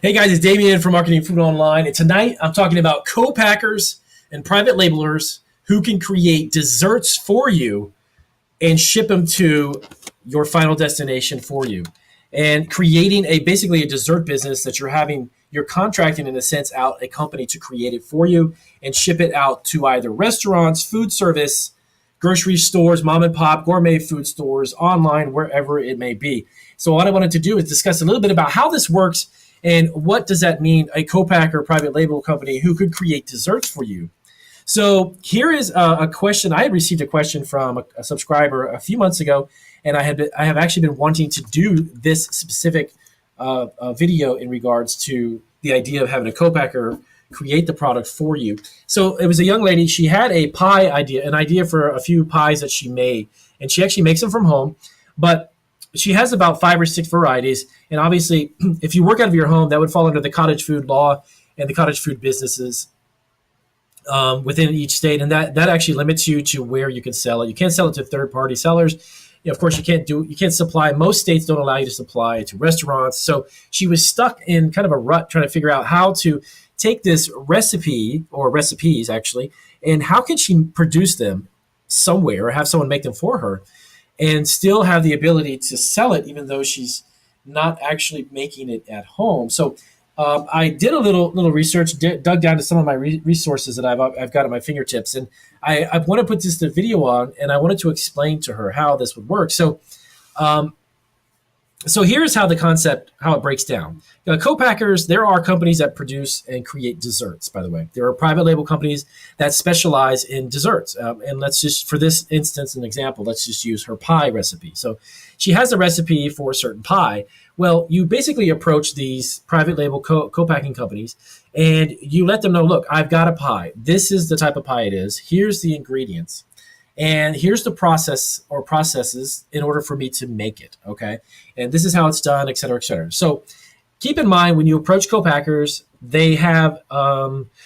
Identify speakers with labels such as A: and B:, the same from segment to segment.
A: Hey guys, it's Damien from Marketing Food Online, and tonight I'm talking about co-packers and private labelers who can create desserts for you and ship them to your final destination for you. And creating basically a dessert business that you're contracting in a sense out a company to create it for you and ship it out to either restaurants, food service, grocery stores, mom and pop, gourmet food stores, online, wherever it may be. So what I wanted to do is discuss a little bit about how this works and what does that mean, a co-packer, private label company who could create desserts for you. So here is a question. I had received a question from a subscriber a few months ago, and I have actually been wanting to do this specific video in regards to the idea of having a co-packer create the product for you. So it was a young lady. She had a pie idea, an idea for a few pies that she made, and she actually makes them from home, but she has about 5 or 6 varieties. And obviously, if you work out of your home, that would fall under the cottage food law and the cottage food businesses within each state. And that actually limits you to where you can sell it. You can't sell it to third-party sellers. Of course, you can't supply. Most states don't allow you to supply to restaurants. So she was stuck in kind of a rut trying to figure out how to take this recipe, or recipes actually, and how can she produce them somewhere or have someone make them for her and still have the ability to sell it even though she's not actually making it at home. So I did a little research, dug down to some of my resources that I've got at my fingertips, and I want to put this the video on, and I wanted to explain to her how this would work. So here's how it breaks down. Co-packers, there are companies that produce and create desserts, by the way. There are private label companies that specialize in desserts. And let's just, for this instance, an example, let's just use her pie recipe. So she has a recipe for a certain pie. Well, you basically approach these private label co-packing companies and you let them know, look, I've got a pie. This is the type of pie it is. Here's the ingredients. And here's the process or processes in order for me to make it, okay? And this is how it's done, et cetera, et cetera. So keep in mind when you approach co-packers, they have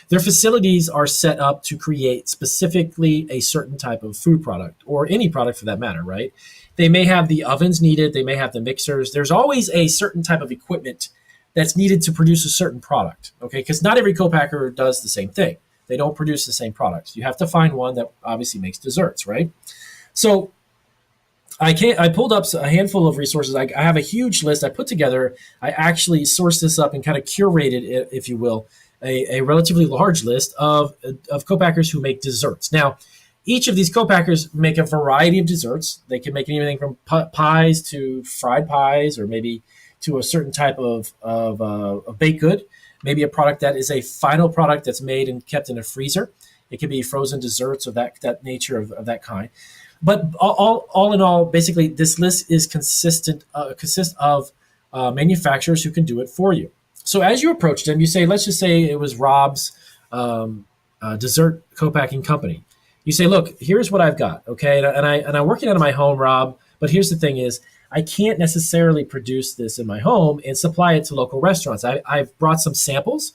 A: their facilities are set up to create specifically a certain type of food product, or any product for that matter, right? They may have the ovens needed. They may have the mixers. There's always a certain type of equipment that's needed to produce a certain product, okay? Because not every co-packer does the same thing. They don't produce the same products. You have to find one that obviously makes desserts, right? So I pulled up a handful of resources. I have a huge list I put together. I actually sourced this up and kind of curated it, if you will, a relatively large list of co-packers who make desserts. Now, each of these co-packers make a variety of desserts. They can make anything from pies to fried pies, or maybe to a certain type of baked good. Maybe a product that is a final product that's made and kept in a freezer. It could be frozen desserts of that nature, of that kind. But all in all, basically, this list is consists of manufacturers who can do it for you. So as you approach them, you say, let's just say it was Rob's dessert co-packing company. You say, look, here's what I've got, okay? And I'm working out of my home, Rob, but here's the thing is, I can't necessarily produce this in my home and supply it to local restaurants. I've brought some samples,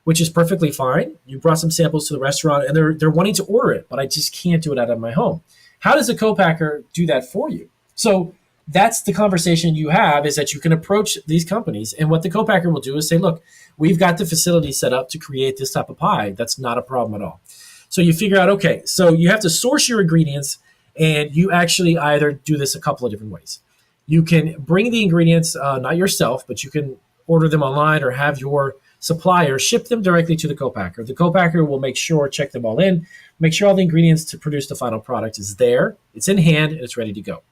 A: which is perfectly fine. You brought some samples to the restaurant, and they're wanting to order it, but I just can't do it out of my home. How does a co-packer do that for you? So that's the conversation you have, is that you can approach these companies, and what the co-packer will do is say, look, we've got the facility set up to create this type of pie. That's not a problem at all. So you figure out, okay, so you have to source your ingredients, and you actually either do this a couple of different ways. You can bring the ingredients, not yourself, but you can order them online or have your supplier ship them directly to the co-packer. The co-packer will check them all in, make sure all the ingredients to produce the final product is there, it's in hand, and it's ready to go.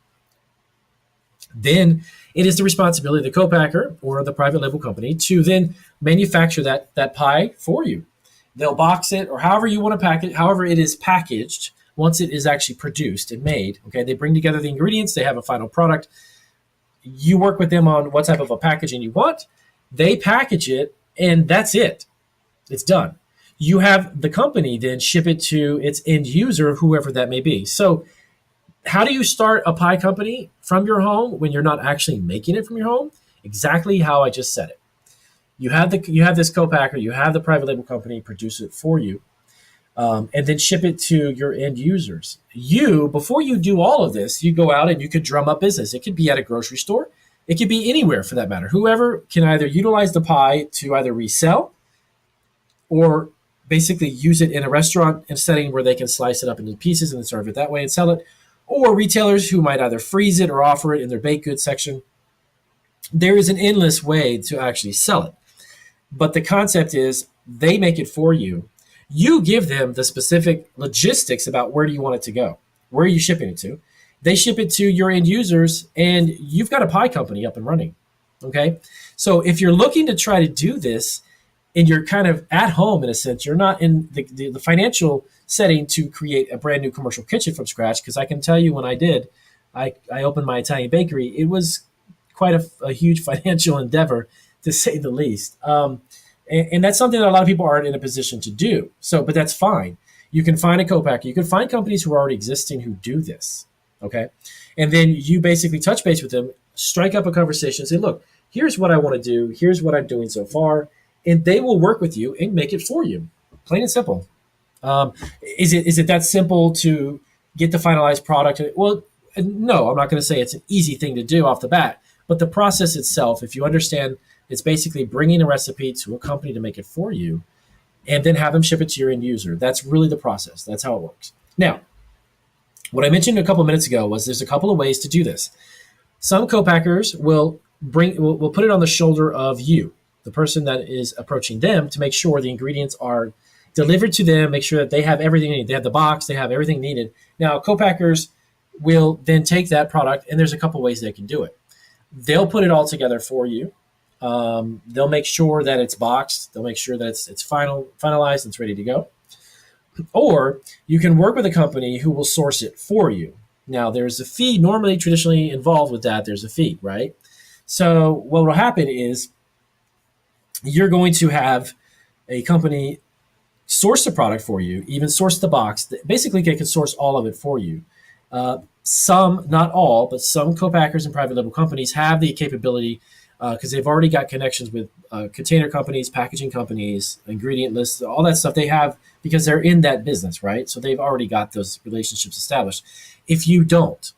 A: Then it is the responsibility of the co-packer or the private label company to then manufacture that pie for you. They'll box it, or however you want to pack it, however it is packaged once it is actually produced and made. Okay, they bring together the ingredients, they have a final product. You work with them on what type of a packaging you want. They package it, and that's it. It's done. You have the company then ship it to its end user, whoever that may be. So how do you start a pie company from your home when you're not actually making it from your home? Exactly how I just said it. You have this co-packer, you have the private label company produce it for you, and then ship it to your end users. Before you do all of this, you go out and you could drum up business. It could be at a grocery store. It could be anywhere for that matter. Whoever can either utilize the pie to either resell or basically use it in a restaurant in a setting where they can slice it up into pieces and then serve it that way and sell it, or retailers who might either freeze it or offer it in their baked goods section. There is an endless way to actually sell it. But the concept is they make it for you. You give them the specific logistics about where do you want it to go? Where are you shipping it to? They ship it to your end users, and you've got a pie company up and running. Okay? So if you're looking to try to do this and you're kind of at home in a sense, you're not in the financial setting to create a brand new commercial kitchen from scratch, because I can tell you when I did, I opened my Italian bakery, it was quite a huge financial endeavor, to say the least. And that's something that a lot of people aren't in a position to do. So, but that's fine. You can find a co-packer. You can find companies who are already existing who do this, okay? And then you basically touch base with them, strike up a conversation, say, look, here's what I want to do. Here's what I'm doing so far. And they will work with you and make it for you, plain and simple. Is it that simple to get the finalized product? Well, no, I'm not going to say it's an easy thing to do off the bat. But the process itself, if you understand, it's basically bringing a recipe to a company to make it for you and then have them ship it to your end user. That's really the process. That's how it works. Now, what I mentioned a couple minutes ago was there's a couple of ways to do this. Some co-packers will put it on the shoulder of you, the person that is approaching them, to make sure the ingredients are delivered to them, make sure that they have everything they need. They have the box, they have everything needed. Now, co-packers will then take that product, and there's a couple ways they can do it. They'll put it all together for you. They'll make sure that it's boxed. They'll make sure that it's finalized, it's ready to go. Or you can work with a company who will source it for you. Now, there's a fee normally traditionally involved with that. There's a fee, right? So what will happen is you're going to have a company source the product for you, even source the box. Basically, they can source all of it for you. Some, not all, but some co-packers and private label companies have the capability because they've already got connections with container companies, packaging companies, ingredient lists, all that stuff they have because they're in that business, right? So they've already got those relationships established. If you don't,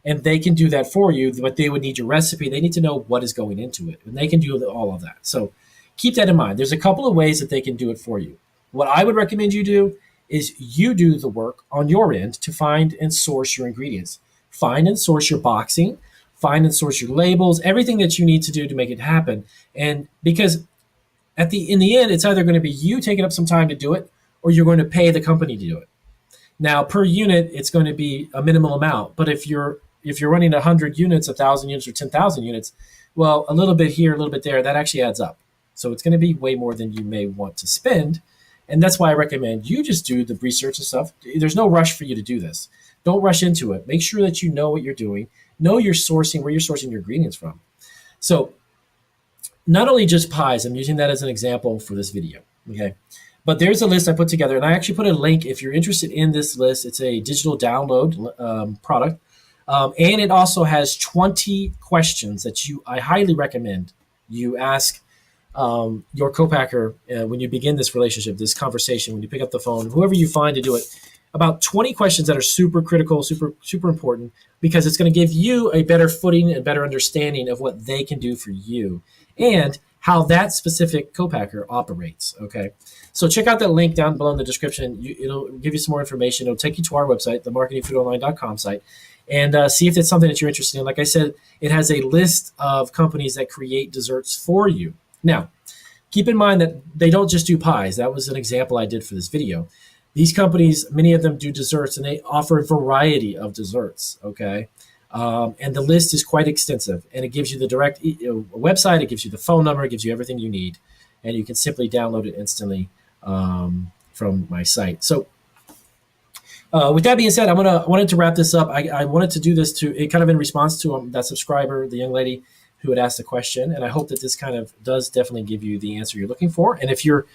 A: and they can do that for you, but they would need your recipe. They need to know what is going into it, and they can do all of that. So keep that in mind. There's a couple of ways that they can do it for you. What I would recommend you do is you do the work on your end to find and source your ingredients. Find and source your boxing, find and source your labels, everything that you need to do to make it happen. And because in the end, it's either going to be you taking up some time to do it, or you're going to pay the company to do it. Now, per unit, it's going to be a minimal amount. But if you're running 100 units, 1,000 units, or 10,000 units, well, a little bit here, a little bit there, that actually adds up. So it's going to be way more than you may want to spend. And that's why I recommend you just do the research and stuff. There's no rush for you to do this. Don't rush into it. Make sure that you know what you're doing. Know where you're sourcing your ingredients from. So not only just pies, I'm using that as an example for this video, okay? But there's a list I put together, and I actually put a link if you're interested in this list. It's a digital download product, and it also has 20 questions that I highly recommend you ask your co-packer when you begin this relationship, this conversation, when you pick up the phone, whoever you find to do it, about 20 questions that are super critical, super important, because it's going to give you a better footing and better understanding of what they can do for you and how that specific co-packer operates, okay? So check out that link down below in the description. It'll give you some more information. It'll take you to our website, the marketingfoodonline.com site, and see if it's something that you're interested in. Like I said, it has a list of companies that create desserts for you. Now, keep in mind that they don't just do pies. That was an example I did for this video. These companies, many of them do desserts, and they offer a variety of desserts, okay? And the list is quite extensive, and it gives you the direct website, it gives you the phone number, it gives you everything you need, and you can simply download it instantly from my site. So with that being said, I wanted to wrap this up. I wanted to do this kind of in response to that subscriber, the young lady who had asked the question, and I hope that this kind of does definitely give you the answer you're looking for. And if you're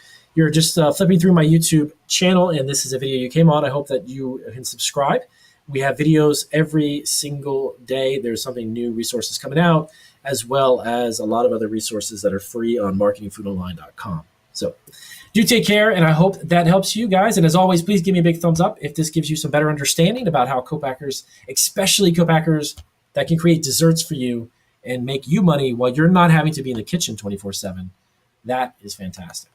A: just flipping through my YouTube channel and this is a video you came on, I hope that you can subscribe. We have videos every single day. There's something new, resources coming out, as well as a lot of other resources that are free on marketingfoodonline.com. So do take care, and I hope that helps you guys. And as always, please give me a big thumbs up if this gives you some better understanding about how co-packers, especially co-packers that can create desserts for you and make you money while you're not having to be in the kitchen 24/7, that is fantastic.